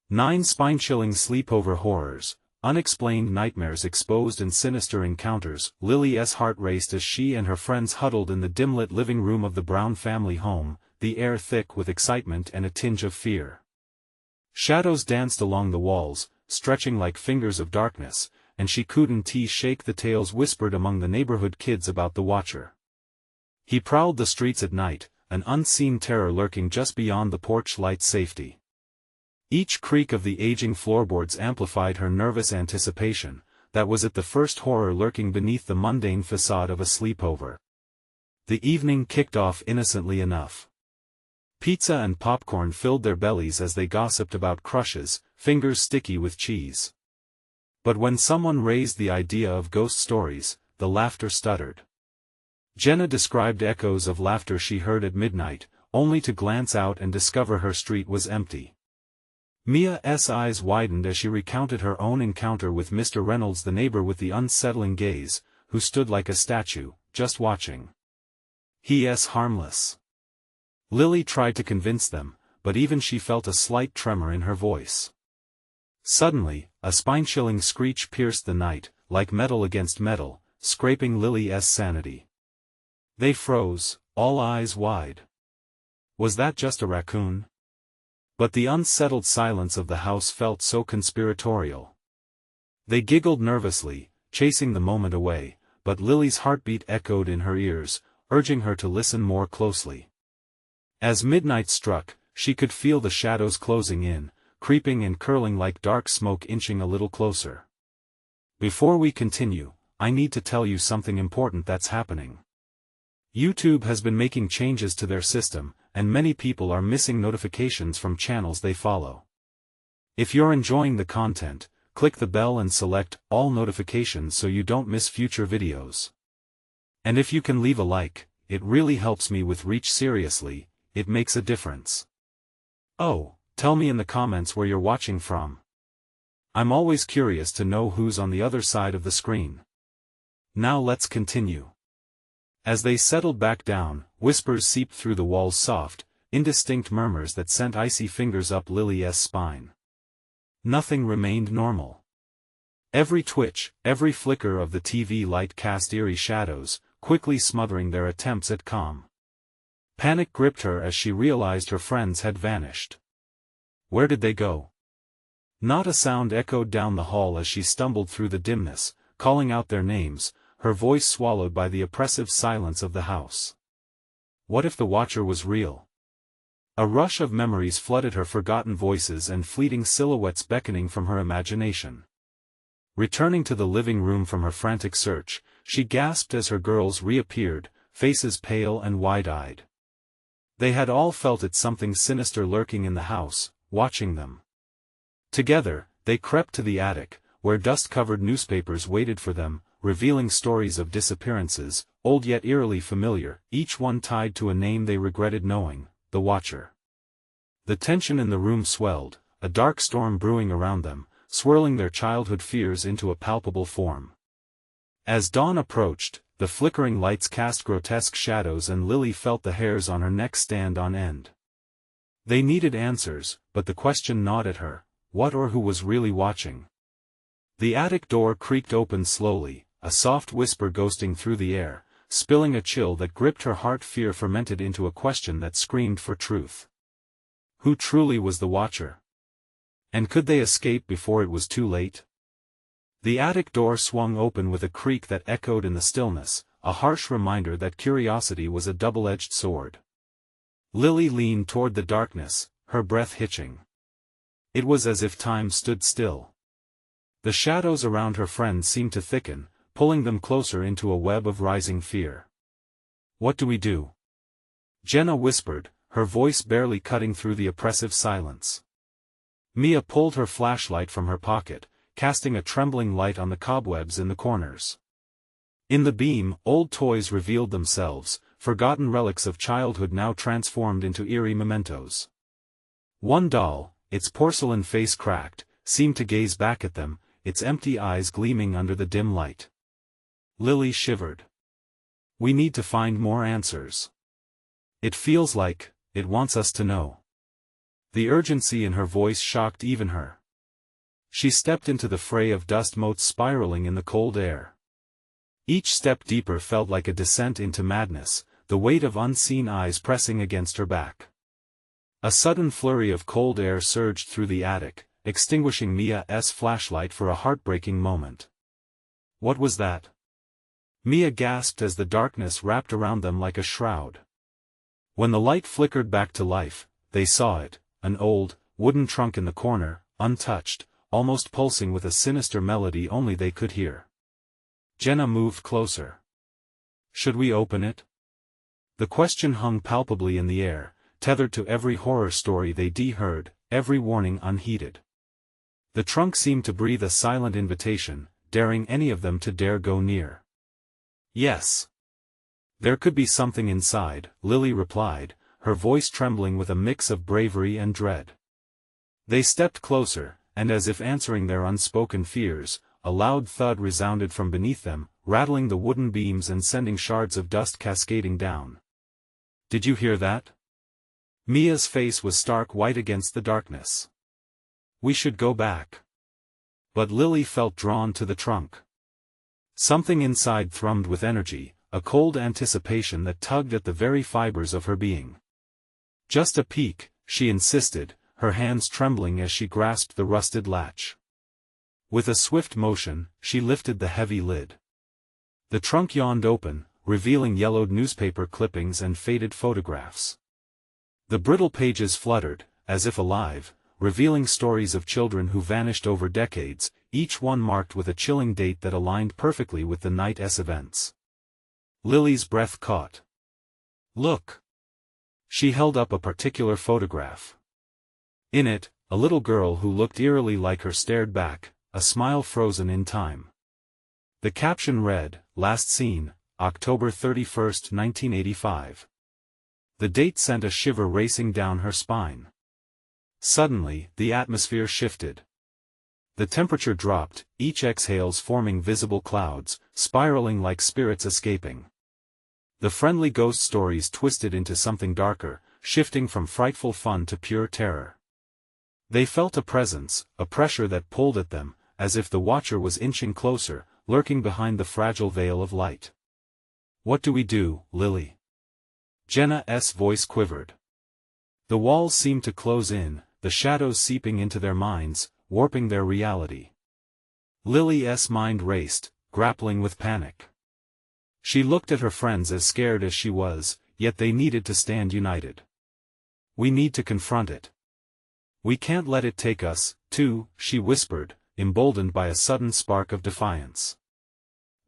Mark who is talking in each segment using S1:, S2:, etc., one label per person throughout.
S1: 9 spine-chilling sleepover horrors, unexplained nightmares exposed and sinister encounters. Lily's heart raced as she and her friends huddled in the dim-lit living room of the Brown family home, the air thick with excitement and a tinge of fear. Shadows danced along the walls, stretching like fingers of darkness, and she couldn't shake the tales whispered among the neighborhood kids about the Watcher. He prowled the streets at night, an unseen terror lurking just beyond the porch light's safety. Each creak of the aging floorboards amplified her nervous anticipation. That was it, the first horror lurking beneath the mundane facade of a sleepover. The evening kicked off innocently enough. Pizza and popcorn filled their bellies as they gossiped about crushes, fingers sticky with cheese. But when someone raised the idea of ghost stories, the laughter stuttered. Jenna described echoes of laughter she heard at midnight, only to glance out and discover her street was empty. Mia's eyes widened as she recounted her own encounter with Mr. Reynolds, the neighbor with the unsettling gaze, who stood like a statue, just watching. He's harmless. Lily tried to convince them, but even she felt a slight tremor in her voice. Suddenly, a spine-chilling screech pierced the night, like metal against metal, scraping Lily's sanity. They froze, all eyes wide. Was that just a raccoon? But the unsettled silence of the house felt so conspiratorial. They giggled nervously, chasing the moment away, but Lily's heartbeat echoed in her ears, urging her to listen more closely. As midnight struck, she could feel the shadows closing in, creeping and curling like dark smoke, inching a little closer. Before we continue, I need to tell you something important that's happening. YouTube has been making changes to their system, and many people are missing notifications from channels they follow. If you're enjoying the content, click the bell and select all notifications so you don't miss future videos. And if you can leave a like, it really helps me with reach. Seriously, it makes a difference. Oh, tell me in the comments where you're watching from. I'm always curious to know who's on the other side of the screen. Now let's continue. As they settled back down, whispers seeped through the walls, soft, indistinct murmurs that sent icy fingers up Lily's spine. Nothing remained normal. Every twitch, every flicker of the TV light cast eerie shadows, quickly smothering their attempts at calm. Panic gripped her as she realized her friends had vanished. Where did they go? Not a sound echoed down the hall as she stumbled through the dimness, calling out their names, her voice swallowed by the oppressive silence of the house. What if the Watcher was real? A rush of memories flooded her, forgotten voices and fleeting silhouettes beckoning from her imagination. Returning to the living room from her frantic search, she gasped as her girls reappeared, faces pale and wide-eyed. They had all felt it, something sinister lurking in the house, watching them. Together, they crept to the attic, where dust-covered newspapers waited for them, revealing stories of disappearances, old yet eerily familiar, each one tied to a name they regretted knowing, the Watcher. The tension in the room swelled, a dark storm brewing around them, swirling their childhood fears into a palpable form. As dawn approached, the flickering lights cast grotesque shadows and Lily felt the hairs on her neck stand on end. They needed answers, but the question gnawed at her: what or who was really watching? The attic door creaked open slowly, a soft whisper ghosting through the air, spilling a chill that gripped her heart. Fear fermented into a question that screamed for truth. Who truly was the Watcher? And could they escape before it was too late? The attic door swung open with a creak that echoed in the stillness, a harsh reminder that curiosity was a double-edged sword. Lily leaned toward the darkness, her breath hitching. It was as if time stood still. The shadows around her friends seemed to thicken, pulling them closer into a web of rising fear. What do we do? Jenna whispered, her voice barely cutting through the oppressive silence. Mia pulled her flashlight from her pocket, casting a trembling light on the cobwebs in the corners. In the beam, old toys revealed themselves, forgotten relics of childhood now transformed into eerie mementos. One doll, its porcelain face cracked, seemed to gaze back at them, its empty eyes gleaming under the dim light. Lily shivered. We need to find more answers. It feels like it wants us to know. The urgency in her voice shocked even her. She stepped into the fray of dust motes spiraling in the cold air. Each step deeper felt like a descent into madness, the weight of unseen eyes pressing against her back. A sudden flurry of cold air surged through the attic, extinguishing Mia's flashlight for a heartbreaking moment. What was that? Mia gasped as the darkness wrapped around them like a shroud. When the light flickered back to life, they saw it, an old, wooden trunk in the corner, untouched, almost pulsing with a sinister melody only they could hear. Jenna moved closer. Should we open it? The question hung palpably in the air, tethered to every horror story they heard, every warning unheeded. The trunk seemed to breathe a silent invitation, daring any of them to dare go near. Yes. There could be something inside, Lily replied, her voice trembling with a mix of bravery and dread. They stepped closer, and as if answering their unspoken fears, a loud thud resounded from beneath them, rattling the wooden beams and sending shards of dust cascading down. Did you hear that? Mia's face was stark white against the darkness. We should go back. But Lily felt drawn to the trunk. Something inside thrummed with energy, a cold anticipation that tugged at the very fibers of her being. Just a peek, she insisted, her hands trembling as she grasped the rusted latch. With a swift motion, she lifted the heavy lid. The trunk yawned open, revealing yellowed newspaper clippings and faded photographs. The brittle pages fluttered, as if alive, revealing stories of children who vanished over decades, each one marked with a chilling date that aligned perfectly with the night's events. Lily's breath caught. Look! She held up a particular photograph. In it, a little girl who looked eerily like her stared back, a smile frozen in time. The caption read, "Last seen, October 31, 1985. The date sent a shiver racing down her spine. Suddenly, the atmosphere shifted. The temperature dropped, each exhales forming visible clouds, spiraling like spirits escaping. The friendly ghost stories twisted into something darker, shifting from frightful fun to pure terror. They felt a presence, a pressure that pulled at them, as if the watcher was inching closer, lurking behind the fragile veil of light. What do we do, Lily? Jenna's voice quivered. The walls seemed to close in, the shadows seeping into their minds, warping their reality. Lily's mind raced, grappling with panic. She looked at her friends as scared as she was, yet they needed to stand united. We need to confront it. We can't let it take us, too, she whispered, emboldened by a sudden spark of defiance.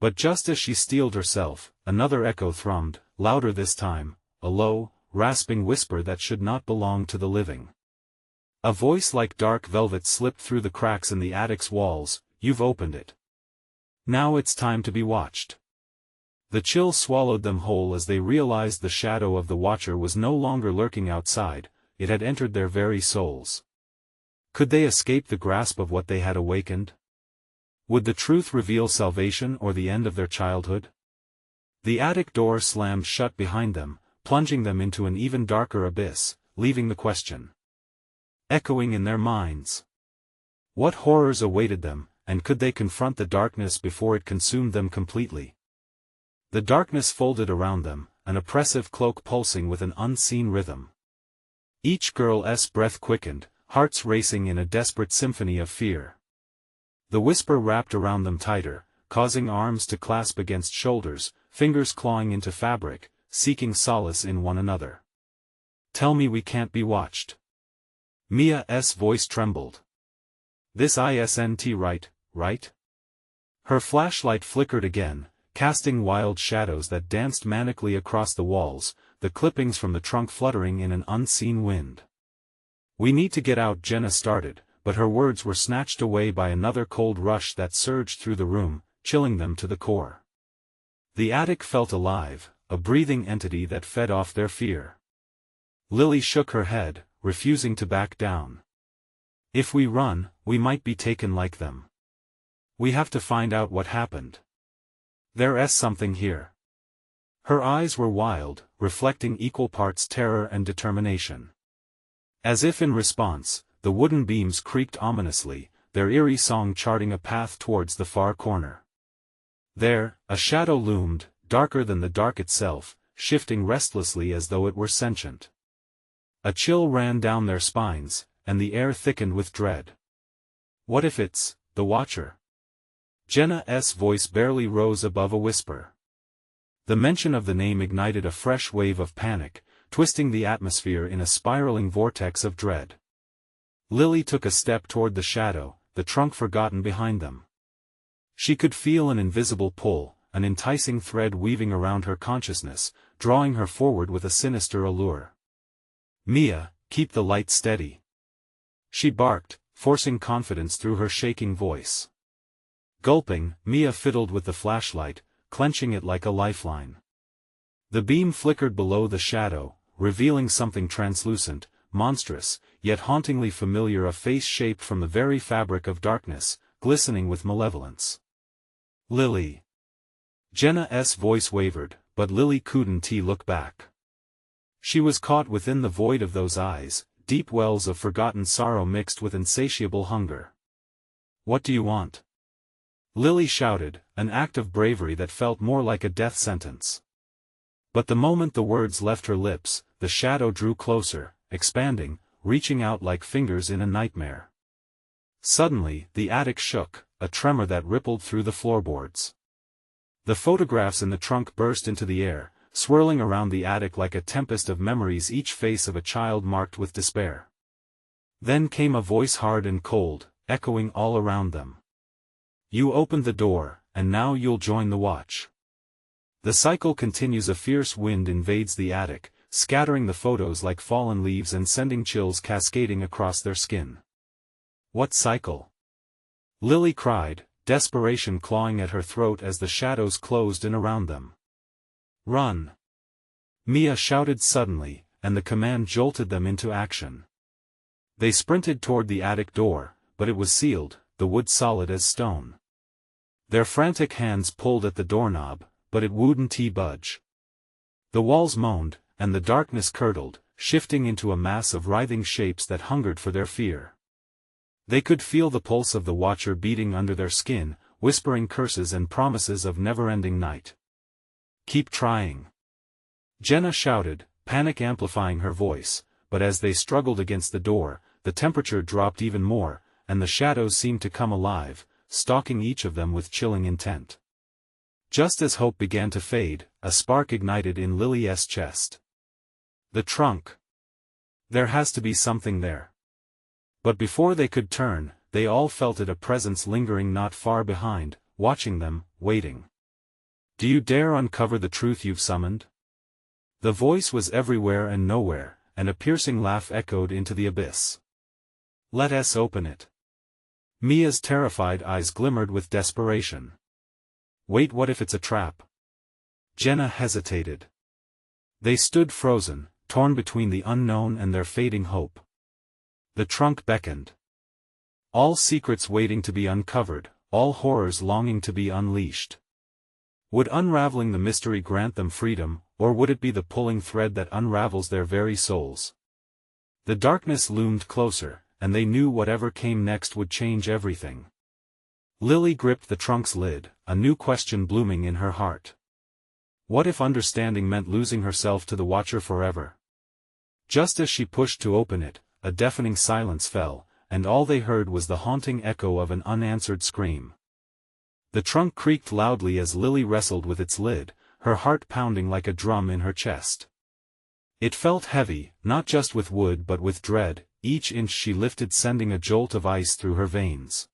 S1: But just as she steeled herself, another echo thrummed, louder this time, a low, rasping whisper that should not belong to the living. A voice like dark velvet slipped through the cracks in the attic's walls. You've opened it. Now it's time to be watched. The chill swallowed them whole as they realized the shadow of the watcher was no longer lurking outside, it had entered their very souls. Could they escape the grasp of what they had awakened? Would the truth reveal salvation or the end of their childhood? The attic door slammed shut behind them, plunging them into an even darker abyss, leaving the question echoing in their minds. What horrors awaited them, and could they confront the darkness before it consumed them completely? The darkness folded around them, an oppressive cloak pulsing with an unseen rhythm. Each girl's breath quickened, hearts racing in a desperate symphony of fear. The whisper wrapped around them tighter, causing arms to clasp against shoulders, fingers clawing into fabric, seeking solace in one another. Tell me we can't be watched. Mia's voice trembled. This isn't right? Her flashlight flickered again, casting wild shadows that danced manically across the walls, the clippings from the trunk fluttering in an unseen wind. We need to get out, Jenna started, but her words were snatched away by another cold rush that surged through the room, chilling them to the core. The attic felt alive, a breathing entity that fed off their fear. Lily shook her head, refusing to back down. If we run, we might be taken like them. We have to find out what happened. There's something here. Her eyes were wild, reflecting equal parts terror and determination. As if in response, the wooden beams creaked ominously, their eerie song charting a path towards the far corner. There, a shadow loomed, darker than the dark itself, shifting restlessly as though it were sentient. A chill ran down their spines, and the air thickened with dread. What if it's the Watcher? Jenna's voice barely rose above a whisper. The mention of the name ignited a fresh wave of panic, twisting the atmosphere in a spiraling vortex of dread. Lily took a step toward the shadow, the trunk forgotten behind them. She could feel an invisible pull, an enticing thread weaving around her consciousness, drawing her forward with a sinister allure. "Mia, keep the light steady," she barked, forcing confidence through her shaking voice. Gulping, Mia fiddled with the flashlight, clenching it like a lifeline. The beam flickered below the shadow, revealing something translucent, monstrous, yet hauntingly familiar, a face shaped from the very fabric of darkness, glistening with malevolence. "Lily." Jenna's voice wavered, but Lily couldn't look back. She was caught within the void of those eyes, deep wells of forgotten sorrow mixed with insatiable hunger. "What do you want?" Lily shouted, an act of bravery that felt more like a death sentence. But the moment the words left her lips, the shadow drew closer, expanding, reaching out like fingers in a nightmare. Suddenly, the attic shook, a tremor that rippled through the floorboards. The photographs in the trunk burst into the air, swirling around the attic like a tempest of memories, each face of a child marked with despair. Then came a voice, hard and cold, echoing all around them. "You opened the door, and now you'll join the watch." The cycle continues. A fierce wind invades the attic, scattering the photos like fallen leaves and sending chills cascading across their skin. "What cycle?" Lily cried, desperation clawing at her throat as the shadows closed in around them. "Run!" Mia shouted suddenly, and the command jolted them into action. They sprinted toward the attic door, but it was sealed, the wood solid as stone. Their frantic hands pulled at the doorknob, but it wouldn't budge. The walls moaned, and the darkness curdled, shifting into a mass of writhing shapes that hungered for their fear. They could feel the pulse of the Watcher beating under their skin, whispering curses and promises of never-ending night. "Keep trying," Jenna shouted, panic amplifying her voice, but as they struggled against the door, the temperature dropped even more, and the shadows seemed to come alive, stalking each of them with chilling intent. Just as hope began to fade, a spark ignited in Lily's chest. "The trunk. There has to be something there." But before they could turn, they all felt it, a presence lingering not far behind, watching them, waiting. "Do you dare uncover the truth you've summoned?" The voice was everywhere and nowhere, and a piercing laugh echoed into the abyss. "Let us open it." Mia's terrified eyes glimmered with desperation. "Wait, what if it's a trap?" Jenna hesitated. They stood frozen, torn between the unknown and their fading hope. The trunk beckoned. All secrets waiting to be uncovered, all horrors longing to be unleashed. Would unraveling the mystery grant them freedom, or would it be the pulling thread that unravels their very souls? The darkness loomed closer, and they knew whatever came next would change everything. Lily gripped the trunk's lid, a new question blooming in her heart. What if understanding meant losing herself to the Watcher forever? Just as she pushed to open it, a deafening silence fell, and all they heard was the haunting echo of an unanswered scream. The trunk creaked loudly as Lily wrestled with its lid, her heart pounding like a drum in her chest. It felt heavy, not just with wood but with dread, each inch she lifted sending a jolt of ice through her veins.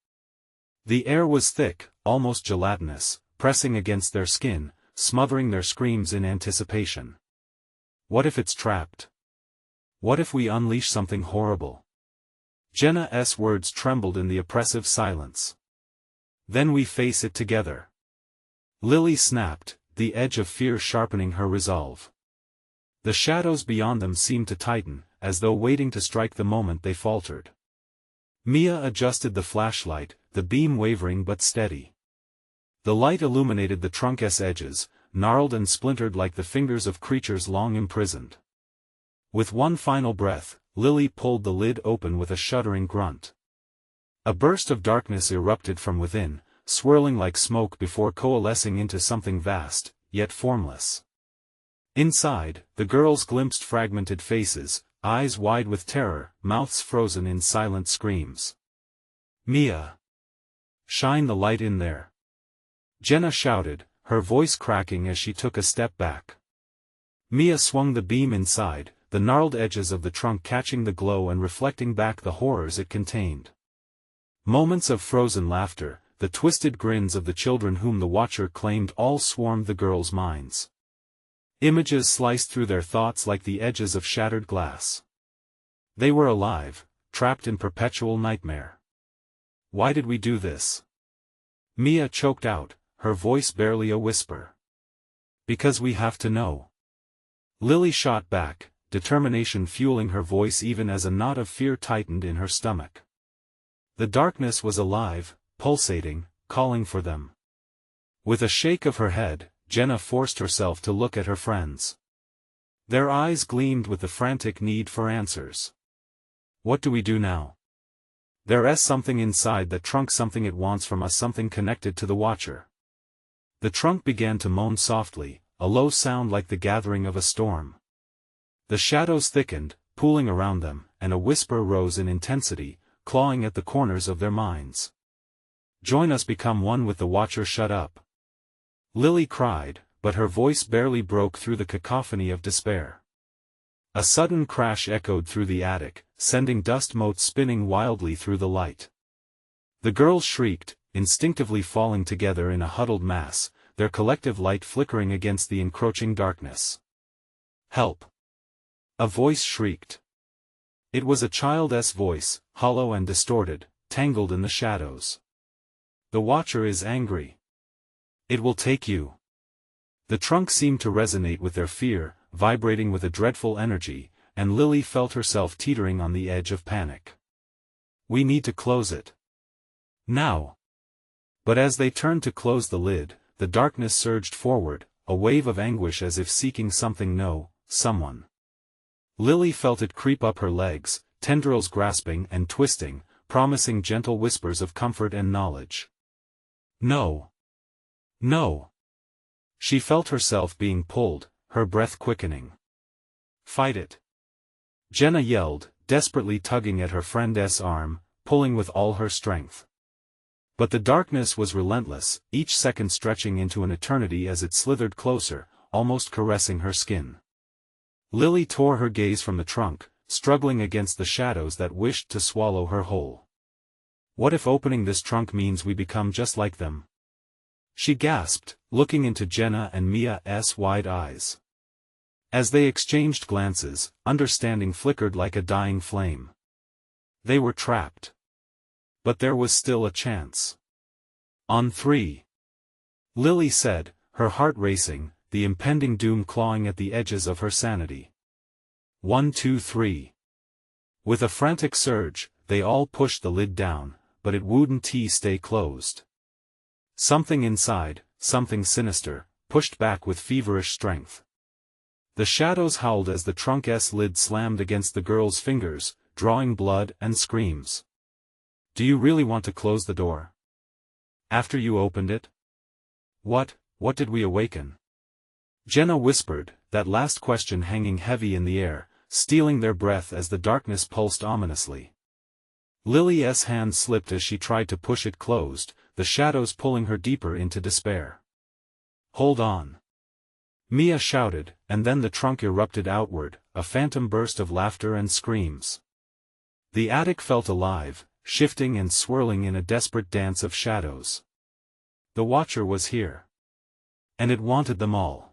S1: The air was thick, almost gelatinous, pressing against their skin, smothering their screams in anticipation. What if it's trapped? What if we unleash something horrible? Jenna's words trembled in the oppressive silence. Then we face it together. Lily snapped, the edge of fear sharpening her resolve. The shadows beyond them seemed to tighten, as though waiting to strike the moment they faltered. Mia adjusted the flashlight, the beam wavering but steady. The light illuminated the trunk's edges, gnarled and splintered like the fingers of creatures long imprisoned. With one final breath, Lily pulled the lid open with a shuddering grunt. A burst of darkness erupted from within, swirling like smoke before coalescing into something vast, yet formless. Inside, the girls glimpsed fragmented faces, eyes wide with terror, mouths frozen in silent screams. "Mia! Shine the light in there!" Jenna shouted, her voice cracking as she took a step back. Mia swung the beam inside, the gnarled edges of the trunk catching the glow and reflecting back the horrors it contained. Moments of frozen laughter, the twisted grins of the children whom the Watcher claimed, all swarmed the girls' minds. Images sliced through their thoughts like the edges of shattered glass. They were alive, trapped in perpetual nightmare. "Why did we do this?" Mia choked out, her voice barely a whisper. "Because we have to know." Lily shot back, determination fueling her voice even as a knot of fear tightened in her stomach. The darkness was alive, pulsating, calling for them. With a shake of her head, Jenna forced herself to look at her friends. Their eyes gleamed with the frantic need for answers. "What do we do now? There's something inside that trunk, something it wants from us, something connected to the Watcher." The trunk began to moan softly, a low sound like the gathering of a storm. The shadows thickened, pooling around them, and a whisper rose in intensity, clawing at the corners of their minds. "Join us, become one with the Watcher, shut up!" Lily cried, but her voice barely broke through the cacophony of despair. A sudden crash echoed through the attic, sending dust motes spinning wildly through the light. The girls shrieked, instinctively falling together in a huddled mass, their collective light flickering against the encroaching darkness. "Help!" A voice shrieked. It was a child's voice, hollow and distorted, tangled in the shadows. "The Watcher is angry. It will take you." The trunk seemed to resonate with their fear, vibrating with a dreadful energy, and Lily felt herself teetering on the edge of panic. "We need to close it. Now." But as they turned to close the lid, the darkness surged forward, a wave of anguish as if seeking something, someone. Lily felt it creep up her legs, tendrils grasping and twisting, promising gentle whispers of comfort and knowledge. "No. No." She felt herself being pulled, her breath quickening. "Fight it!" Jenna yelled, desperately tugging at her friend's arm, pulling with all her strength. But the darkness was relentless, each second stretching into an eternity as it slithered closer, almost caressing her skin. Lily tore her gaze from the trunk, struggling against the shadows that wished to swallow her whole. "What if opening this trunk means we become just like them?" she gasped, looking into Jenna and Mia's wide eyes. As they exchanged glances, understanding flickered like a dying flame. They were trapped. But there was still a chance. "On 3. Lily said, her heart racing, the impending doom clawing at the edges of her sanity. 1, 2, 3. With a frantic surge, they all pushed the lid down, but it wouldn't stay closed. Something inside, something sinister, pushed back with feverish strength. The shadows howled as the trunk's lid slammed against the girl's fingers, drawing blood and screams. "Do you really want to close the door? After you opened it? What did we awaken?" Jenna whispered, that last question hanging heavy in the air, stealing their breath as the darkness pulsed ominously. Lily's hand slipped as she tried to push it closed, the shadows pulling her deeper into despair. "Hold on!" Mia shouted, and then the trunk erupted outward, a phantom burst of laughter and screams. The attic felt alive, shifting and swirling in a desperate dance of shadows. The Watcher was here. And it wanted them all.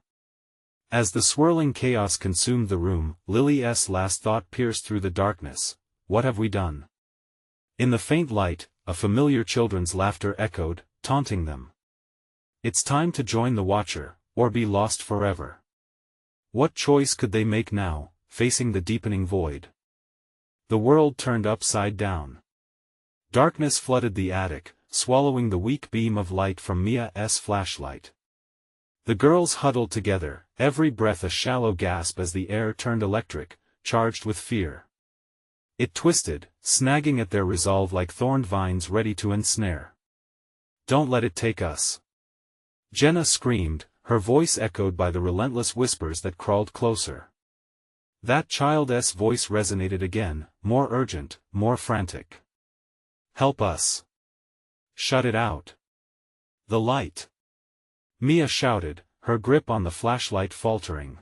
S1: As the swirling chaos consumed the room, Lily's last thought pierced through the darkness. What have we done? In the faint light, a familiar children's laughter echoed, taunting them. It's time to join the Watcher, or be lost forever. What choice could they make now, facing the deepening void? The world turned upside down. Darkness flooded the attic, swallowing the weak beam of light from Mia's flashlight. The girls huddled together, every breath a shallow gasp as the air turned electric, charged with fear. It twisted, snagging at their resolve like thorned vines ready to ensnare. "Don't let it take us!" Jenna screamed, her voice echoed by the relentless whispers that crawled closer. That child's voice resonated again, more urgent, more frantic. "Help us! Shut it out! The light!" Mia shouted, her grip on the flashlight faltering.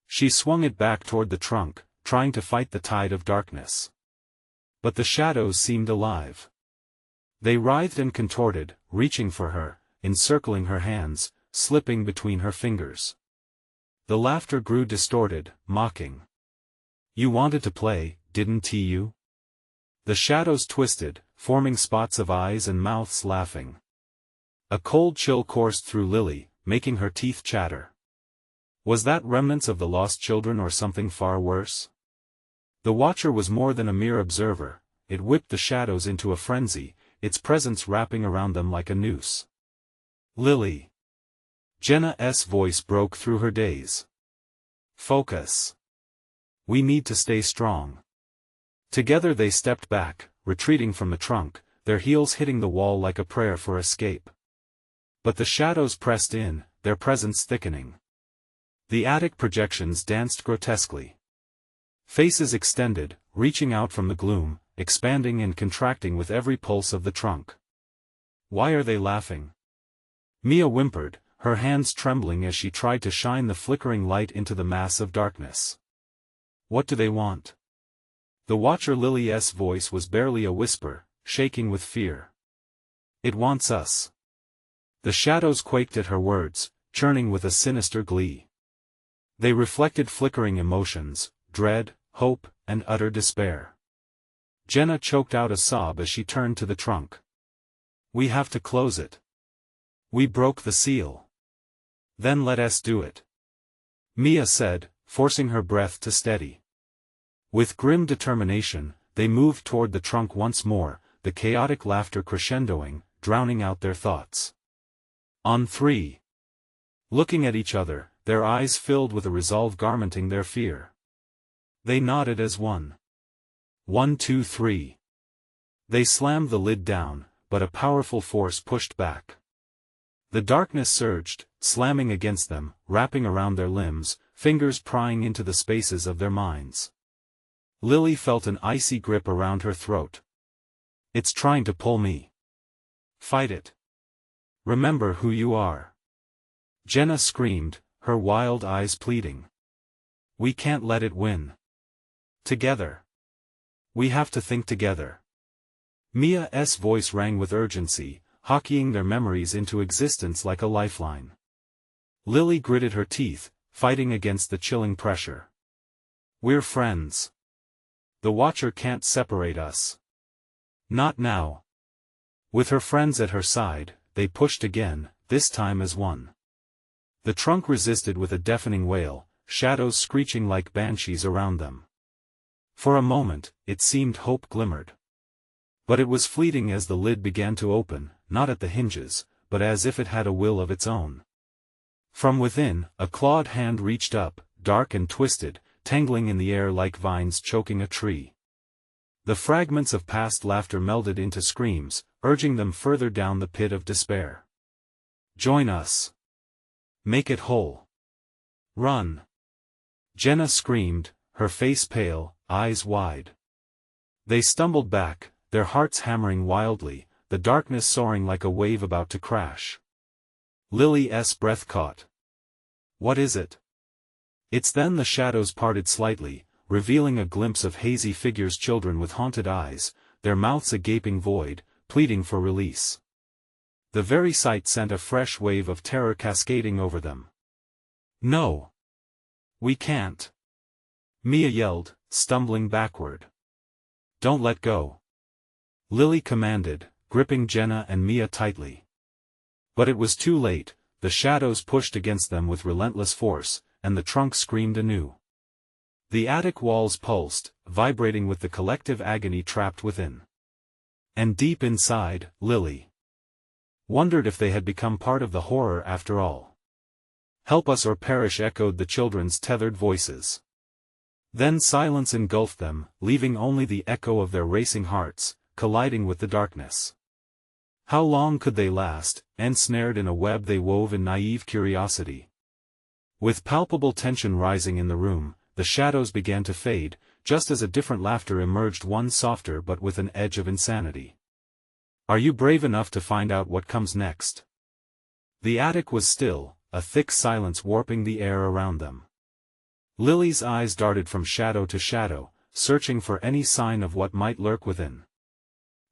S1: She swung it back toward the trunk, trying to fight the tide of darkness. But the shadows seemed alive. They writhed and contorted, reaching for her, encircling her hands, slipping between her fingers. The laughter grew distorted, mocking. "You wanted to play, didn't you?" The shadows twisted, forming spots of eyes and mouths laughing. A cold chill coursed through Lily, making her teeth chatter. Was that remnants of the lost children or something far worse? The Watcher was more than a mere observer, it whipped the shadows into a frenzy, its presence wrapping around them like a noose. "Lily!" Jenna's voice broke through her daze. "Focus. We need to stay strong." Together they stepped back, retreating from the trunk, their heels hitting the wall like a prayer for escape. But the shadows pressed in, their presence thickening. The attic projections danced grotesquely. Faces extended, reaching out from the gloom, expanding and contracting with every pulse of the trunk. "Why are they laughing?" Mia whimpered, her hands trembling as she tried to shine the flickering light into the mass of darkness. "What do they want?" The Watcher Lily's voice was barely a whisper, shaking with fear. "It wants us." The shadows quaked at her words, churning with a sinister glee. They reflected flickering emotions, dread, hope, and utter despair. Jenna choked out a sob as she turned to the trunk. "We have to close it. We broke the seal. Then let us do it," Mia said, forcing her breath to steady. With grim determination, they moved toward the trunk once more, the chaotic laughter crescendoing, drowning out their thoughts. On three. Looking at each other, their eyes filled with a resolve garmenting their fear. They nodded as one. 1, 2, 3. They slammed the lid down, but a powerful force pushed back. The darkness surged, slamming against them, wrapping around their limbs, fingers prying into the spaces of their minds. Lily felt an icy grip around her throat. "It's trying to pull me. Fight it. Remember who you are." Jenna screamed, her wild eyes pleading. "We can't let it win. Together. We have to think together." Mia's voice rang with urgency, hockeying their memories into existence like a lifeline. Lily gritted her teeth, fighting against the chilling pressure. "We're friends. The Watcher can't separate us. Not now." With her friends at her side, they pushed again, this time as one. The trunk resisted with a deafening wail, shadows screeching like banshees around them. For a moment, it seemed hope glimmered. But it was fleeting as the lid began to open, not at the hinges, but as if it had a will of its own. From within, a clawed hand reached up, dark and twisted, tangling in the air like vines choking a tree. The fragments of past laughter melded into screams, urging them further down the pit of despair. "Join us. Make it whole. Run." Jenna screamed, her face pale, eyes wide. They stumbled back, their hearts hammering wildly, the darkness soaring like a wave about to crash. Lily's breath caught. "What is it?" It's then the shadows parted slightly, revealing a glimpse of hazy figures, children with haunted eyes, their mouths a gaping void, pleading for release. The very sight sent a fresh wave of terror cascading over them. "No! We can't!" Mia yelled, stumbling backward. "Don't let go!" Lily commanded, gripping Jenna and Mia tightly. But it was too late, the shadows pushed against them with relentless force, and the trunk screamed anew. The attic walls pulsed, vibrating with the collective agony trapped within. And deep inside, Lily wondered if they had become part of the horror after all. "Help us or perish," echoed the children's tethered voices. Then silence engulfed them, leaving only the echo of their racing hearts, colliding with the darkness. How long could they last, ensnared in a web they wove in naive curiosity? With palpable tension rising in the room, the shadows began to fade, just as a different laughter emerged, one softer but with an edge of insanity. Are you brave enough to find out what comes next? The attic was still, a thick silence warping the air around them. Lily's eyes darted from shadow to shadow, searching for any sign of what might lurk within.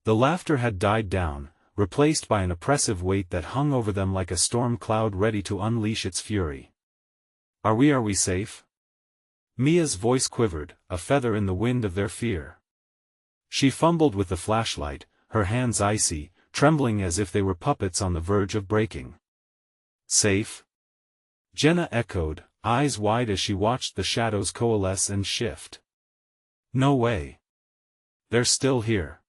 S1: The laughter had died down, replaced by an oppressive weight that hung over them like a storm cloud ready to unleash its fury. Are we safe? Mia's voice quivered, a feather in the wind of their fear. She fumbled with the flashlight, her hands icy, trembling as if they were puppets on the verge of breaking. Safe? Jenna echoed, eyes wide as she watched the shadows coalesce and shift. No way. They're still here.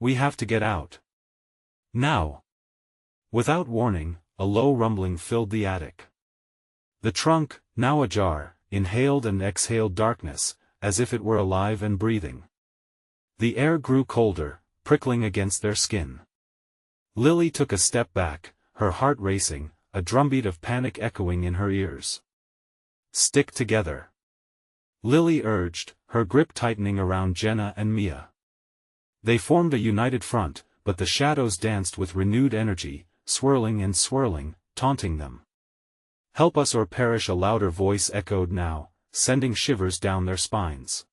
S1: We have to get out. Now. Without warning, a low rumbling filled the attic. The trunk, now ajar, inhaled and exhaled darkness, as if it were alive and breathing. The air grew colder, prickling against their skin. Lily took a step back, her heart racing, a drumbeat of panic echoing in her ears. Stick together. Lily urged, her grip tightening around Jenna and Mia. They formed a united front, but the shadows danced with renewed energy, swirling and swirling, taunting them. Help us or perish, a louder voice echoed now, sending shivers down their spines.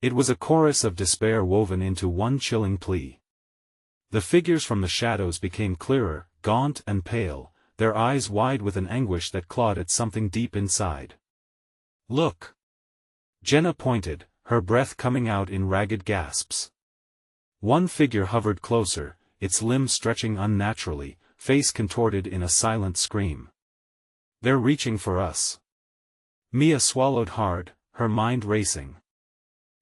S1: It was a chorus of despair woven into one chilling plea. The figures from the shadows became clearer, gaunt and pale, their eyes wide with an anguish that clawed at something deep inside. Look! Jenna pointed, her breath coming out in ragged gasps. One figure hovered closer, its limbs stretching unnaturally, face contorted in a silent scream. They're reaching for us. Mia swallowed hard, her mind racing.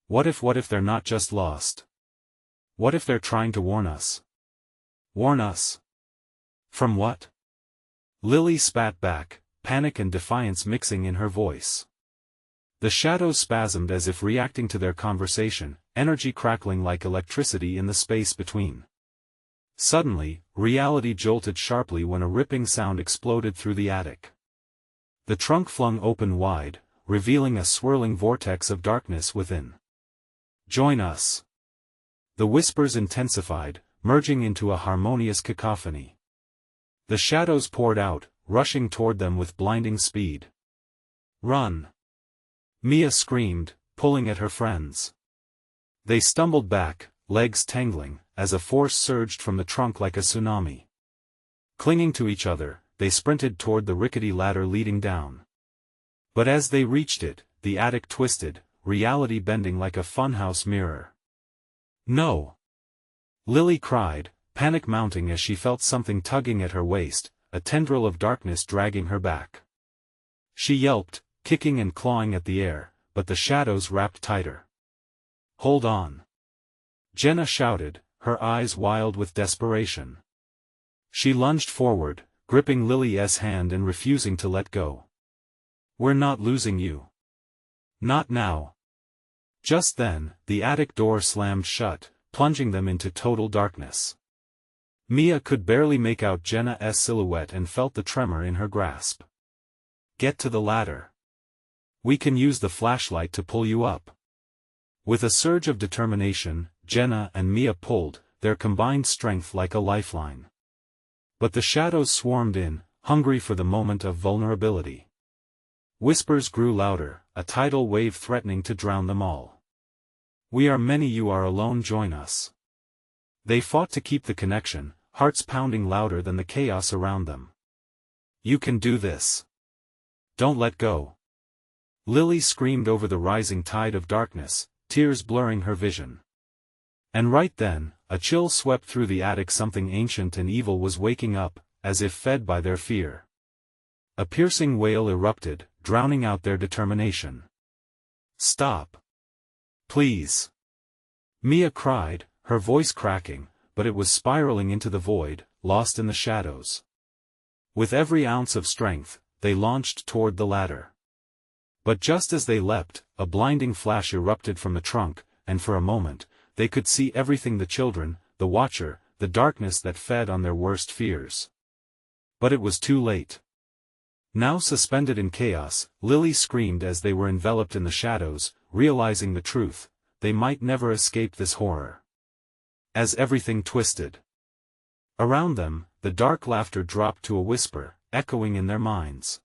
S1: What if they're not just lost? What if they're trying to warn us? Warn us? From what? Lily spat back, panic and defiance mixing in her voice. The shadows spasmed as if reacting to their conversation, energy crackling like electricity in the space between. Suddenly, reality jolted sharply when a ripping sound exploded through the attic. The trunk flung open wide, revealing a swirling vortex of darkness within. Join us. The whispers intensified, merging into a harmonious cacophony. The shadows poured out, rushing toward them with blinding speed. Run! Mia screamed, pulling at her friends. They stumbled back, legs tangling, as a force surged from the trunk like a tsunami. Clinging to each other, they sprinted toward the rickety ladder leading down. But as they reached it, the attic twisted, reality bending like a funhouse mirror. No! Lily cried, panic mounting as she felt something tugging at her waist, a tendril of darkness dragging her back. She yelped, kicking and clawing at the air, but the shadows wrapped tighter. Hold on! Jenna shouted, her eyes wild with desperation. She lunged forward, gripping Lily's hand and refusing to let go. We're not losing you. Not now. Just then, the attic door slammed shut, plunging them into total darkness. Mia could barely make out Jenna's silhouette and felt the tremor in her grasp. Get to the ladder. We can use the flashlight to pull you up. With a surge of determination, Jenna and Mia pulled, their combined strength like a lifeline. But the shadows swarmed in, hungry for the moment of vulnerability. Whispers grew louder, a tidal wave threatening to drown them all. We are many, you are alone, join us. They fought to keep the connection, hearts pounding louder than the chaos around them. You can do this. Don't let go. Lily screamed over the rising tide of darkness, tears blurring her vision. And right then, a chill swept through the attic. Something ancient and evil was waking up, as if fed by their fear. A piercing wail erupted, drowning out their determination. Stop. Please. Mia cried, her voice cracking, but it was spiraling into the void, lost in the shadows. With every ounce of strength, they launched toward the ladder. But just as they leapt, a blinding flash erupted from the trunk, and for a moment, they could see everything: the children, the Watcher, the darkness that fed on their worst fears. But it was too late. Now suspended in chaos, Lily screamed as they were enveloped in the shadows, realizing the truth: they might never escape this horror. As everything twisted around them, the dark laughter dropped to a whisper, echoing in their minds.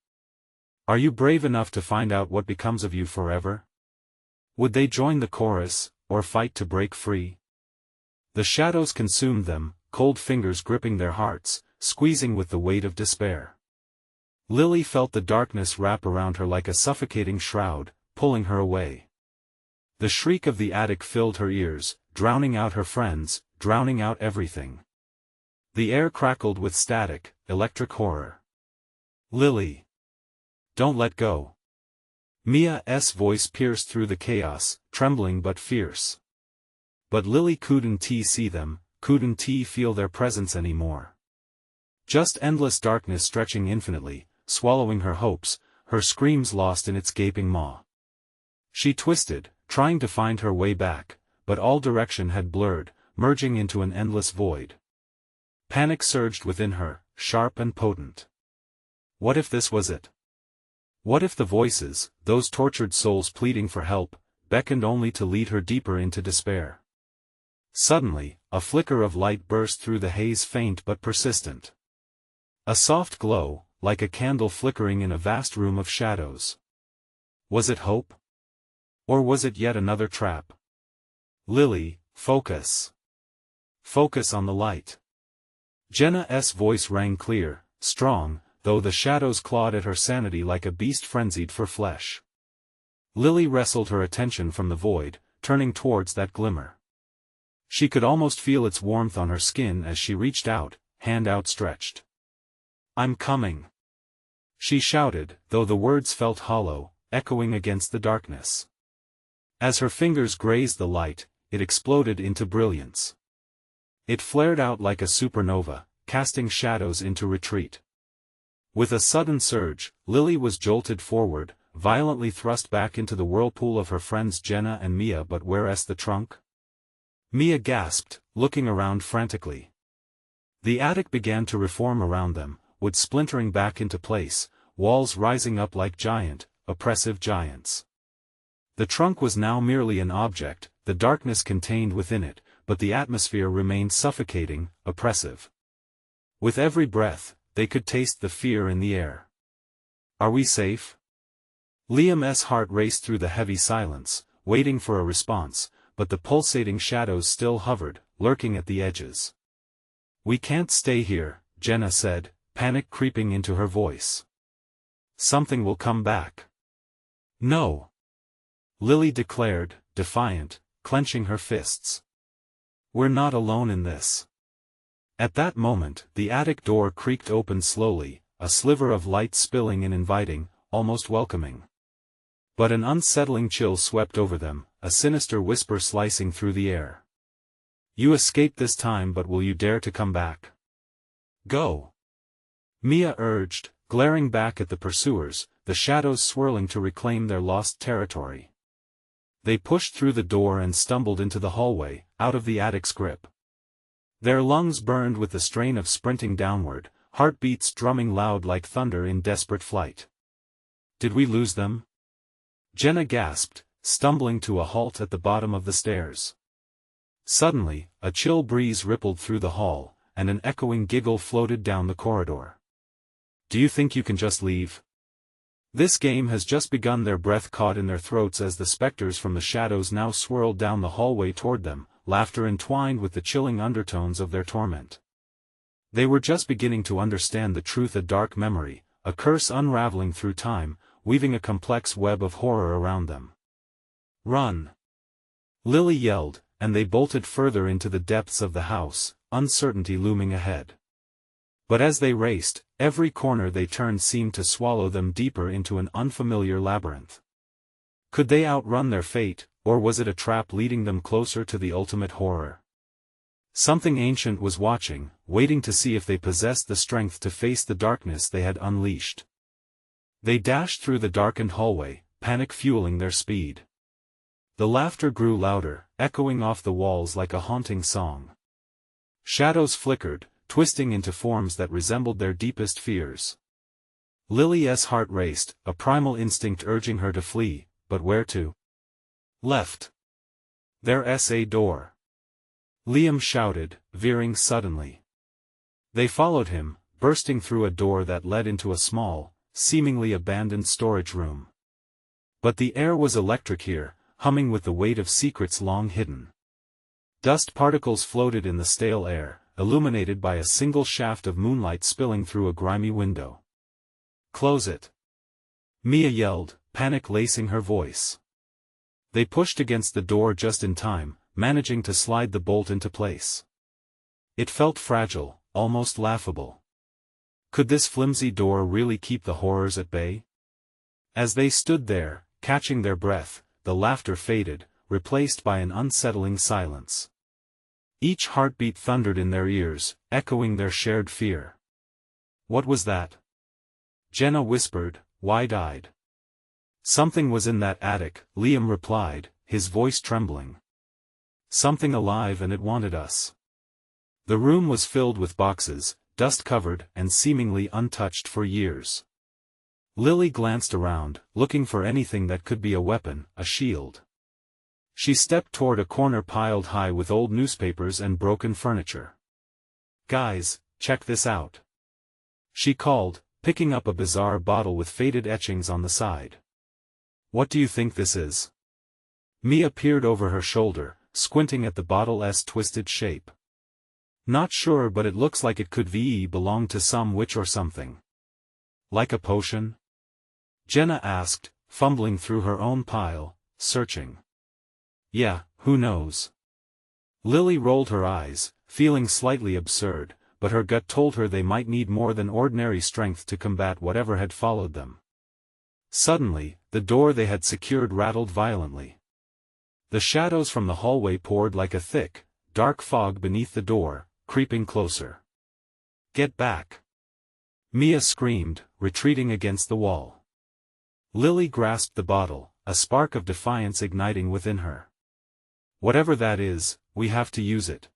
S1: Are you brave enough to find out what becomes of you forever? Would they join the chorus, or fight to break free? The shadows consumed them, cold fingers gripping their hearts, squeezing with the weight of despair. Lily felt the darkness wrap around her like a suffocating shroud, pulling her away. The shriek of the attic filled her ears, drowning out her friends, drowning out everything. The air crackled with static, electric horror. Lily! Don't let go. Mia's voice pierced through the chaos, trembling but fierce. But Lily couldn't see them, couldn't feel their presence anymore. Just endless darkness stretching infinitely, swallowing her hopes, her screams lost in its gaping maw. She twisted, trying to find her way back, but all direction had blurred, merging into an endless void. Panic surged within her, sharp and potent. What if this was it? What if the voices, those tortured souls pleading for help, beckoned only to lead her deeper into despair? Suddenly, a flicker of light burst through the haze, faint but persistent. A soft glow, like a candle flickering in a vast room of shadows. Was it hope? Or was it yet another trap? Lily, focus. Focus on the light. Jenna's voice rang clear, strong, though the shadows clawed at her sanity like a beast frenzied for flesh. Lily wrestled her attention from the void, turning towards that glimmer. She could almost feel its warmth on her skin as she reached out, hand outstretched. I'm coming. She shouted, though the words felt hollow, echoing against the darkness. As her fingers grazed the light, it exploded into brilliance. It flared out like a supernova, casting shadows into retreat. With a sudden surge, Lily was jolted forward, violently thrust back into the whirlpool of her friends Jenna and Mia. But where's the trunk? Mia gasped, looking around frantically. The attic began to reform around them, wood splintering back into place, walls rising up like giant, oppressive giants. The trunk was now merely an object, the darkness contained within it, but the atmosphere remained suffocating, oppressive. With every breath, they could taste the fear in the air. Are we safe? Liam's heart raced through the heavy silence, waiting for a response, but the pulsating shadows still hovered, lurking at the edges. We can't stay here, Jenna said, panic creeping into her voice. Something will come back. No. Lily declared, defiant, clenching her fists. We're not alone in this. At that moment, the attic door creaked open slowly, a sliver of light spilling in, inviting, almost welcoming. But an unsettling chill swept over them, a sinister whisper slicing through the air. You escaped this time, but will you dare to come back? Go. Mia urged, glaring back at the pursuers, the shadows swirling to reclaim their lost territory. They pushed through the door and stumbled into the hallway, out of the attic's grip. Their lungs burned with the strain of sprinting downward, heartbeats drumming loud like thunder in desperate flight. Did we lose them? Jenna gasped, stumbling to a halt at the bottom of the stairs. Suddenly, a chill breeze rippled through the hall, and an echoing giggle floated down the corridor. Do you think you can just leave? This game has just begun. Their breath caught in their throats as the specters from the shadows now swirled down the hallway toward them, laughter entwined with the chilling undertones of their torment. They were just beginning to understand the truth: a dark memory, a curse unraveling through time, weaving a complex web of horror around them. Run! Lily yelled, and they bolted further into the depths of the house, uncertainty looming ahead. But as they raced, every corner they turned seemed to swallow them deeper into an unfamiliar labyrinth. Could they outrun their fate, or was it a trap leading them closer to the ultimate horror? Something ancient was watching, waiting to see if they possessed the strength to face the darkness they had unleashed. They dashed through the darkened hallway, panic fueling their speed. The laughter grew louder, echoing off the walls like a haunting song. Shadows flickered, twisting into forms that resembled their deepest fears. Lily's heart raced, a primal instinct urging her to flee, but where to? Left. There's a door. Liam shouted, veering suddenly. They followed him, bursting through a door that led into a small, seemingly abandoned storage room. But the air was electric here, humming with the weight of secrets long hidden. Dust particles floated in the stale air, illuminated by a single shaft of moonlight spilling through a grimy window. "Close it!" Mia yelled, panic lacing her voice. They pushed against the door just in time, managing to slide the bolt into place. It felt fragile, almost laughable. Could this flimsy door really keep the horrors at bay? As they stood there, catching their breath, the laughter faded, replaced by an unsettling silence. Each heartbeat thundered in their ears, echoing their shared fear. "What was that?" Jenna whispered, wide-eyed. "Something was in that attic," Liam replied, his voice trembling. "Something alive, and it wanted us." The room was filled with boxes, dust-covered and seemingly untouched for years. Lily glanced around, looking for anything that could be a weapon, a shield. She stepped toward a corner piled high with old newspapers and broken furniture. "Guys, check this out," she called, picking up a bizarre bottle with faded etchings on the side. "What do you think this is?" Mia peered over her shoulder, squinting at the bottle's twisted shape. "Not sure, but it looks like it could belong to some witch or something." "Like a potion?" Jenna asked, fumbling through her own pile, searching. "Yeah, who knows?" Lily rolled her eyes, feeling slightly absurd, but her gut told her they might need more than ordinary strength to combat whatever had followed them. Suddenly, the door they had secured rattled violently. The shadows from the hallway poured like a thick, dark fog beneath the door, creeping closer. "Get back!" Mia screamed, retreating against the wall. Lily grasped the bottle, a spark of defiance igniting within her. "Whatever that is, we have to use it.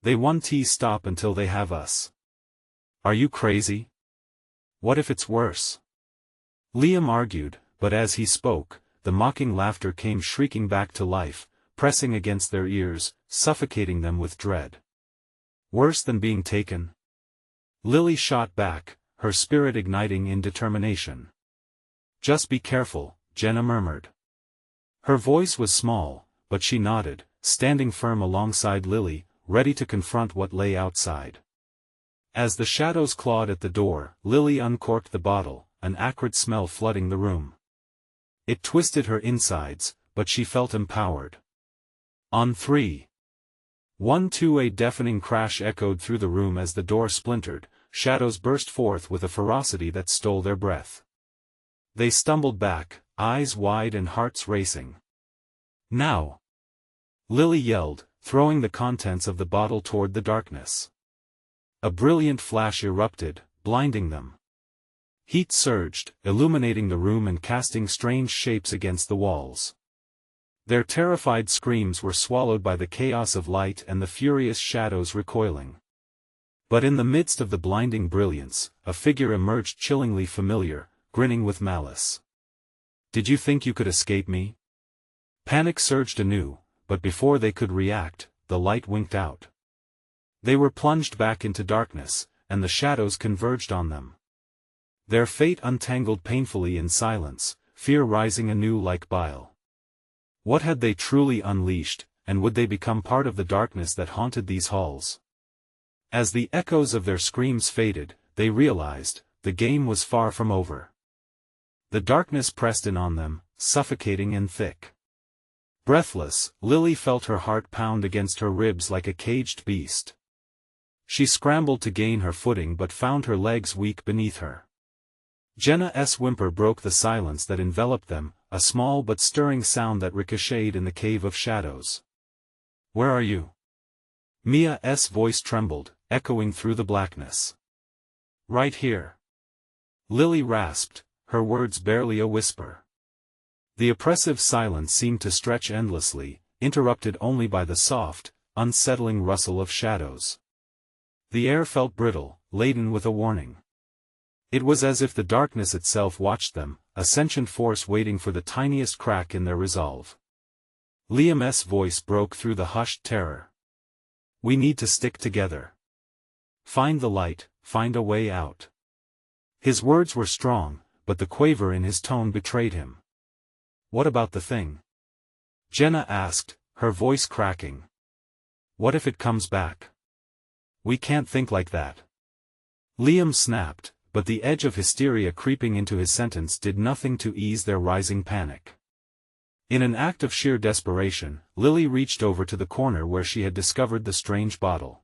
S1: They won't stop until they have us." "Are you crazy? What if it's worse?" Liam argued, but as he spoke, the mocking laughter came shrieking back to life, pressing against their ears, suffocating them with dread. "Worse than being taken?" Lily shot back, her spirit igniting in determination. "Just be careful," Jenna murmured. Her voice was small, but she nodded, standing firm alongside Lily, ready to confront what lay outside. As the shadows clawed at the door, Lily uncorked the bottle, an acrid smell flooding the room. It twisted her insides, but she felt empowered. On 3. 1, 2, a deafening crash echoed through the room as the door splintered, shadows burst forth with a ferocity that stole their breath. They stumbled back, eyes wide and hearts racing. "Now!" Lily yelled, throwing the contents of the bottle toward the darkness. A brilliant flash erupted, blinding them. Heat surged, illuminating the room and casting strange shapes against the walls. Their terrified screams were swallowed by the chaos of light and the furious shadows recoiling. But in the midst of the blinding brilliance, a figure emerged chillingly familiar, grinning with malice. "Did you think you could escape me?" Panic surged anew, but before they could react, the light winked out. They were plunged back into darkness, and the shadows converged on them. Their fate untangled painfully in silence, fear rising anew like bile. What had they truly unleashed, and would they become part of the darkness that haunted these halls? As the echoes of their screams faded, they realized, the game was far from over. The darkness pressed in on them, suffocating and thick. Breathless, Lily felt her heart pound against her ribs like a caged beast. She scrambled to gain her footing but found her legs weak beneath her. Jenna's whimper broke the silence that enveloped them, a small but stirring sound that ricocheted in the cave of shadows. "Where are you?" Mia's voice trembled, echoing through the blackness. "Right here." Lily rasped, her words barely a whisper. The oppressive silence seemed to stretch endlessly, interrupted only by the soft, unsettling rustle of shadows. The air felt brittle, laden with a warning. It was as if the darkness itself watched them, a sentient force waiting for the tiniest crack in their resolve. Liam's voice broke through the hushed terror. "We need to stick together. Find the light, find a way out." His words were strong, but the quaver in his tone betrayed him. "What about the thing?" Jenna asked, her voice cracking. "What if it comes back?" "We can't think like that." Liam snapped, but the edge of hysteria creeping into his sentence did nothing to ease their rising panic. In an act of sheer desperation, Lily reached over to the corner where she had discovered the strange bottle.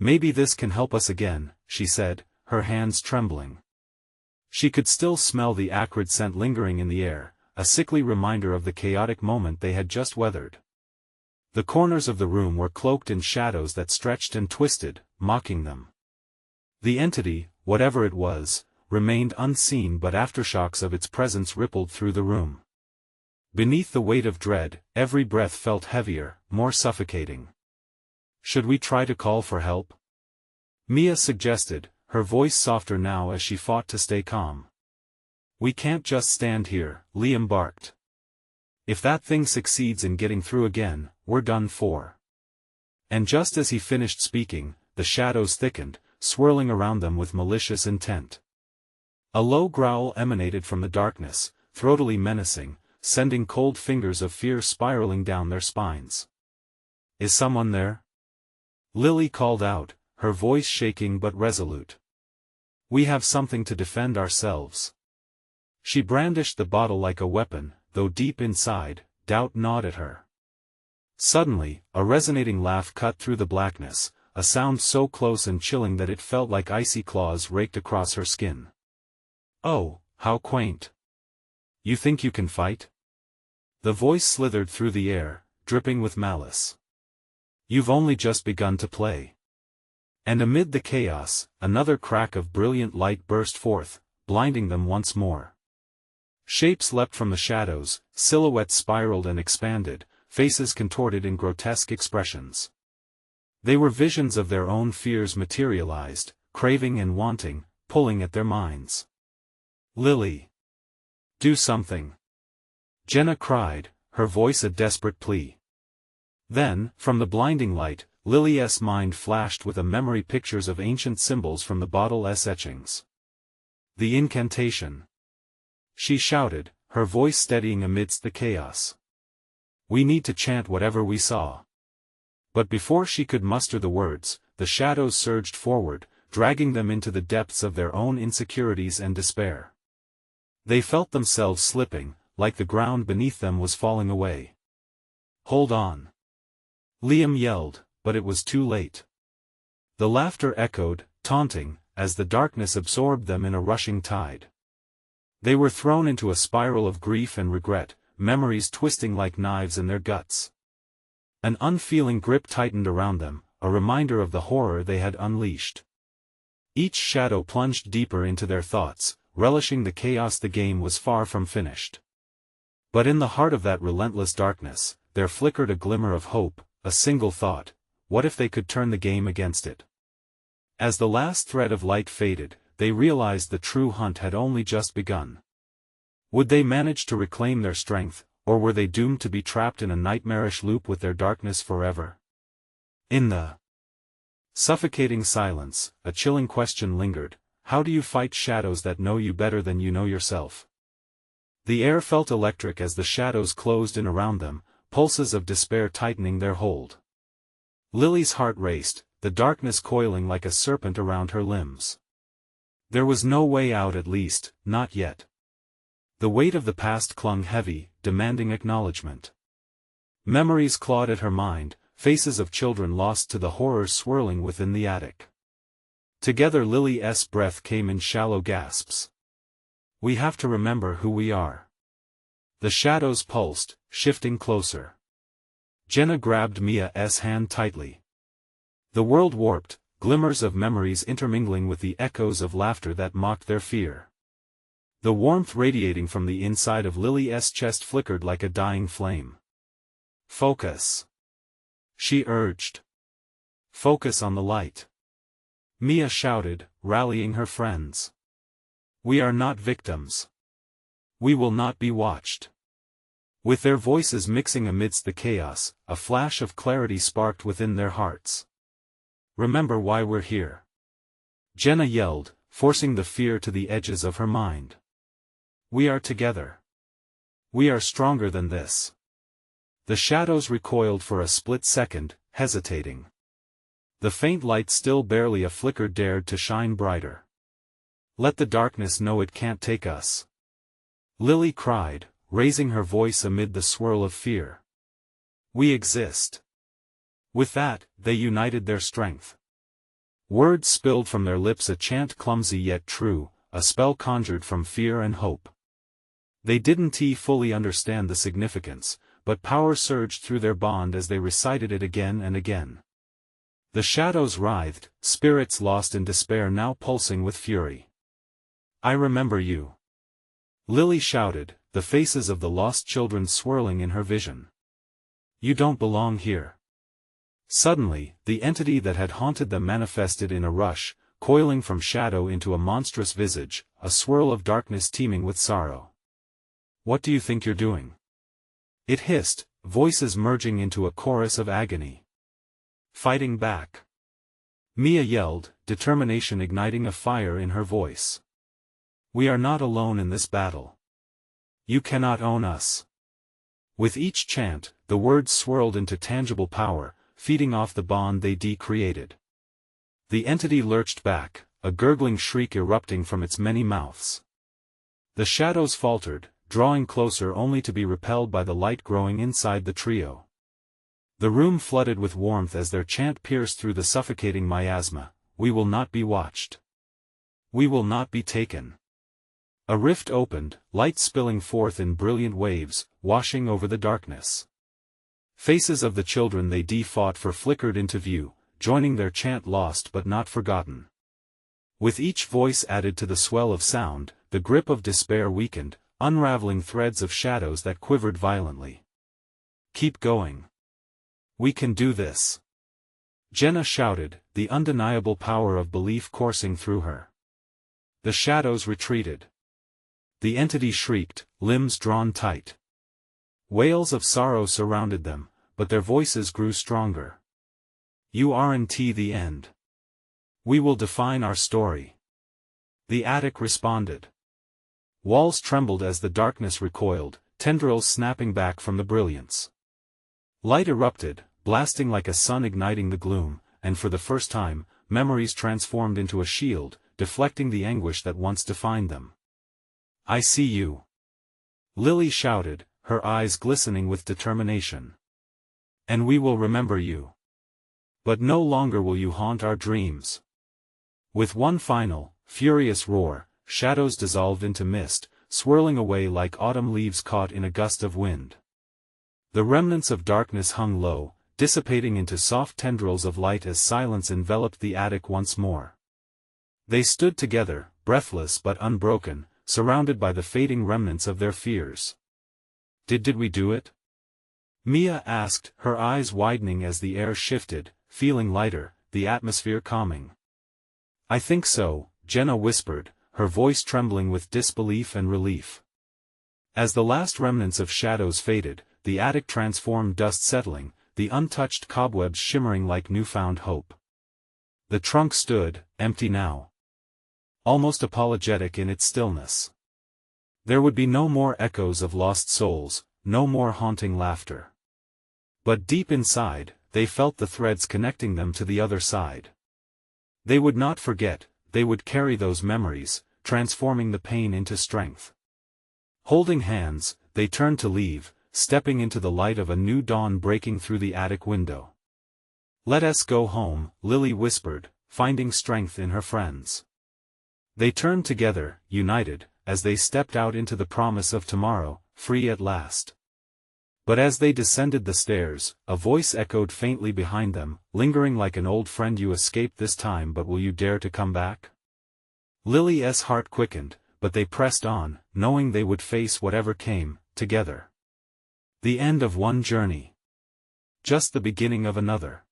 S1: "Maybe this can help us again," she said, her hands trembling. She could still smell the acrid scent lingering in the air, a sickly reminder of the chaotic moment they had just weathered. The corners of the room were cloaked in shadows that stretched and twisted, mocking them. The entity, whatever it was, remained unseen, but aftershocks of its presence rippled through the room. Beneath the weight of dread, every breath felt heavier, more suffocating. "Should we try to call for help?" Mia suggested, her voice softer now as she fought to stay calm. "We can't just stand here," Liam barked. "If that thing succeeds in getting through again, we're done for." And just as he finished speaking, the shadows thickened, swirling around them with malicious intent. A low growl emanated from the darkness, throatily menacing, sending cold fingers of fear spiraling down their spines. "Is someone there?" Lily called out, her voice shaking but resolute. "We have something to defend ourselves." She brandished the bottle like a weapon, though deep inside, doubt gnawed at her. Suddenly, a resonating laugh cut through the blackness, a sound so close and chilling that it felt like icy claws raked across her skin. "Oh, how quaint. You think you can fight?" The voice slithered through the air, dripping with malice. "You've only just begun to play." And amid the chaos, another crack of brilliant light burst forth, blinding them once more. Shapes leapt from the shadows, silhouettes spiraled and expanded, faces contorted in grotesque expressions. They were visions of their own fears materialized, craving and wanting, pulling at their minds. "Lily! Do something!" Jenna cried, her voice a desperate plea. Then, from the blinding light, Lily's mind flashed with a memory pictures of ancient symbols from the bottle's etchings. "The incantation!" she shouted, her voice steadying amidst the chaos. "We need to chant whatever we saw." But before she could muster the words, the shadows surged forward, dragging them into the depths of their own insecurities and despair. They felt themselves slipping, like the ground beneath them was falling away. "Hold on!" Liam yelled, but it was too late. The laughter echoed, taunting, as the darkness absorbed them in a rushing tide. They were thrown into a spiral of grief and regret, memories twisting like knives in their guts. An unfeeling grip tightened around them, a reminder of the horror they had unleashed. Each shadow plunged deeper into their thoughts, relishing the chaos. The game was far from finished. But in the heart of that relentless darkness, there flickered a glimmer of hope, a single thought: what if they could turn the game against it? As the last thread of light faded, they realized the true hunt had only just begun. Would they manage to reclaim their strength, or were they doomed to be trapped in a nightmarish loop with their darkness forever? In the suffocating silence, a chilling question lingered: how do you fight shadows that know you better than you know yourself? The air felt electric as the shadows closed in around them, pulses of despair tightening their hold. Lily's heart raced, the darkness coiling like a serpent around her limbs. There was no way out, at least, not yet. The weight of the past clung heavy, demanding acknowledgement. Memories clawed at her mind, faces of children lost to the horrors swirling within the attic. Together Lily's breath came in shallow gasps. "We have to remember who we are." The shadows pulsed, shifting closer. Jenna grabbed Mia's hand tightly. The world warped, glimmers of memories intermingling with the echoes of laughter that mocked their fear. The warmth radiating from the inside of Lily's chest flickered like a dying flame. "Focus," she urged. "Focus on the light." Mia shouted, rallying her friends. "We are not victims. We will not be watched." With their voices mixing amidst the chaos, a flash of clarity sparked within their hearts. "Remember why we're here," Jenna yelled, forcing the fear to the edges of her mind. "We are together. We are stronger than this." The shadows recoiled for a split second, hesitating. The faint light, still barely a flicker, dared to shine brighter. "Let the darkness know it can't take us," Lily cried, raising her voice amid the swirl of fear. "We exist." With that, they united their strength. Words spilled from their lips, a chant clumsy yet true, a spell conjured from fear and hope. They didn't fully understand the significance, but power surged through their bond as they recited it again and again. The shadows writhed, spirits lost in despair now pulsing with fury. "I remember you," Lily shouted, the faces of the lost children swirling in her vision. "You don't belong here." Suddenly, the entity that had haunted them manifested in a rush, coiling from shadow into a monstrous visage, a swirl of darkness teeming with sorrow. "What do you think you're doing?" it hissed, voices merging into a chorus of agony. "Fighting back," Mia yelled, determination igniting a fire in her voice. "We are not alone in this battle. You cannot own us." With each chant, the words swirled into tangible power, feeding off the bond they created. The entity lurched back, a gurgling shriek erupting from its many mouths. The shadows faltered, drawing closer only to be repelled by the light growing inside the trio. The room flooded with warmth as their chant pierced through the suffocating miasma. "We will not be watched. We will not be taken." A rift opened, light spilling forth in brilliant waves, washing over the darkness. Faces of the children they fought for flickered into view, joining their chant, lost but not forgotten. With each voice added to the swell of sound, the grip of despair weakened, unraveling threads of shadows that quivered violently. "Keep going. We can do this," Jenna shouted, the undeniable power of belief coursing through her. The shadows retreated. The entity shrieked, limbs drawn tight. Wails of sorrow surrounded them, but their voices grew stronger. "You aren't the end. We will define our story." The attic responded. Walls trembled as the darkness recoiled, tendrils snapping back from the brilliance. Light erupted, blasting like a sun igniting the gloom, and for the first time, memories transformed into a shield, deflecting the anguish that once defined them. "I see you," Lily shouted, her eyes glistening with determination. "And we will remember you. But no longer will you haunt our dreams." With one final, furious roar, shadows dissolved into mist, swirling away like autumn leaves caught in a gust of wind. The remnants of darkness hung low, dissipating into soft tendrils of light as silence enveloped the attic once more. They stood together, breathless but unbroken, surrounded by the fading remnants of their fears. Did we do it?" Mia asked, her eyes widening as the air shifted, feeling lighter, the atmosphere calming. "I think so," Jenna whispered, her voice trembling with disbelief and relief. As the last remnants of shadows faded, the attic transformed, dust settling, the untouched cobwebs shimmering like newfound hope. The trunk stood, empty now. Almost apologetic in its stillness. There would be no more echoes of lost souls, no more haunting laughter. But deep inside, they felt the threads connecting them to the other side. They would not forget, they would carry those memories, transforming the pain into strength. Holding hands, they turned to leave, stepping into the light of a new dawn breaking through the attic window. "Let us go home," Lily whispered, finding strength in her friends. They turned together, united, as they stepped out into the promise of tomorrow, free at last. But as they descended the stairs, a voice echoed faintly behind them, lingering like an old friend. "You escaped this time, but will you dare to come back?" Lily's heart quickened, but they pressed on, knowing they would face whatever came, together. The end of one journey. Just the beginning of another.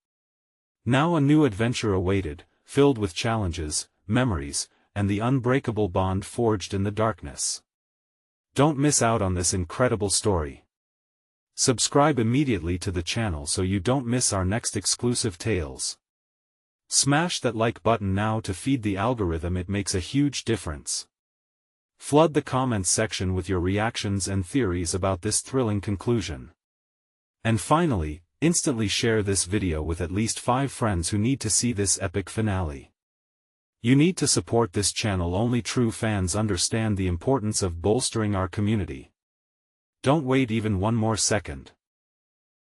S1: Now a new adventure awaited, filled with challenges, memories, and the unbreakable bond forged in the darkness. Don't miss out on this incredible story. Subscribe immediately to the channel so you don't miss our next exclusive tales. Smash that like button now to feed the algorithm, it makes a huge difference. Flood the comments section with your reactions and theories about this thrilling conclusion. And finally, instantly share this video with at least 5 friends who need to see this epic finale. You need to support this channel. Only true fans understand the importance of bolstering our community. Don't wait even one more second.